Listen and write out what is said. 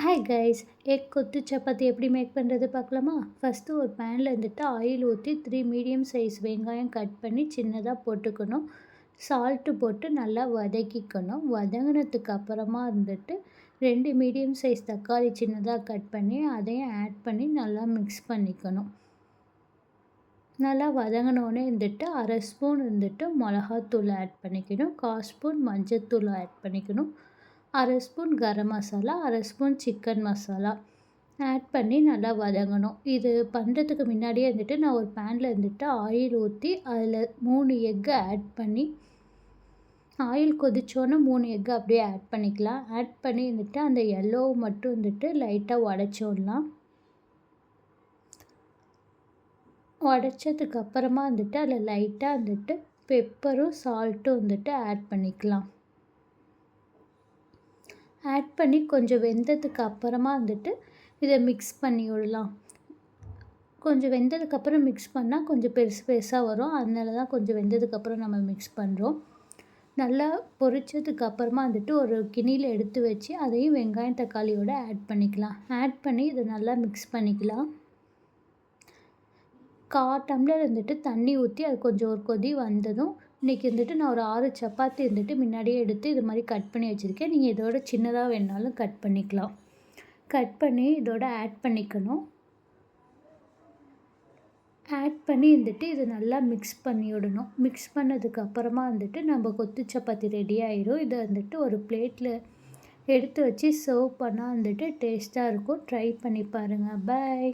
Hi guys, egg கொத்து சப்பாத்தி எப்படி make பண்ணுறது பார்க்கலாமா? ஃபஸ்ட்டு ஒரு பேனில் இருந்துட்டு ஆயில் ஊற்றி 3 மீடியம் சைஸ் வெங்காயம் கட் பண்ணி சின்னதாக போட்டுக்கணும். சால்ட்டு போட்டு நல்லா வதக்கிக்கணும். வதங்கினதுக்கு அப்புறமா இருந்துட்டு 2 மீடியம் சைஸ் தக்காளி சின்னதாக கட் பண்ணி அதையும் ஆட் பண்ணி நல்லா மிக்ஸ் பண்ணிக்கணும். நல்லா வதங்கினோடனே இருந்துட்டு 1/2 ஸ்பூன் இருந்துட்டு மிளகாத்தூள் ஆட் பண்ணிக்கணும். 1/4 ஸ்பூன் மஞ்சத்தூள் ஆட் பண்ணிக்கணும். 1/2 spoon garam masala, 1/2 spoon chicken masala add பண்ணி நல்லா வதங்கணும். இது பண்ணுறதுக்கு முன்னாடியே இருந்துட்டு நான் ஒரு பேனில் இருந்துட்டு ஆயில் ஊற்றி அதில் 3 எக்கு ஆட் பண்ணி ஆயில் கொதிச்சோன்னே 3 எக்கு அப்படியே ஆட் பண்ணிக்கலாம். ஆட் பண்ணி இருந்துட்டு அந்த எல்லோ மட்டும் இருந்துட்டு லைட்டாக உடச்சி விடலாம். உடச்சதுக்கு அப்புறமா வந்துட்டு அதில் லைட்டாக வந்துட்டு பெப்பரும் சால்ட்டும் வந்துட்டு ஆட் பண்ணிக்கலாம். ஆட் பண்ணி கொஞ்சம் வெந்ததுக்கு அப்புறமா வந்துட்டு இதை மிக்ஸ் பண்ணி விடலாம். கொஞ்சம் வெந்ததுக்கப்புறம் மிக்ஸ் பண்ணால் கொஞ்சம் பெருசு பெருசாக வரும். அதனால தான் கொஞ்சம் வெந்ததுக்கப்புறம் நம்ம மிக்ஸ் பண்ணுறோம். நல்லா பொரிச்சதுக்கு அப்புறமா வந்துட்டு ஒரு கிண்ணியில் எடுத்து வச்சு அதையும் வெங்காயம் தக்காளியோடு ஆட் பண்ணிக்கலாம். ஆட் பண்ணி இதை நல்லா மிக்ஸ் பண்ணிக்கலாம். 1/4 டம்ளர் வந்துட்டு தண்ணி ஊற்றி அது கொஞ்சம் ஒரு கொதி வந்ததும் இன்றைக்கி வந்துட்டு நான் ஒரு 6 சப்பாத்தி வந்துட்டு முன்னாடியே எடுத்து இது மாதிரி கட் பண்ணி வச்சுருக்கேன். நீங்கள் இதோட சின்னதாக வேணாலும் கட் பண்ணிக்கலாம். கட் பண்ணி இதோட ஆட் பண்ணிக்கணும். ஆட் பண்ணி வந்துட்டு இதை நல்லா மிக்ஸ் பண்ணி விடணும். மிக்ஸ் பண்ணதுக்கு அப்புறமா வந்துட்டு நம்ம கொத்து சப்பாத்தி ரெடி ஆயிடும். இதை வந்துட்டு ஒரு பிளேட்டில் எடுத்து வச்சு சர்வ் பண்ணால் வந்துட்டு டேஸ்ட்டாக இருக்கும். ட்ரை பண்ணி பாருங்கள். பாய்.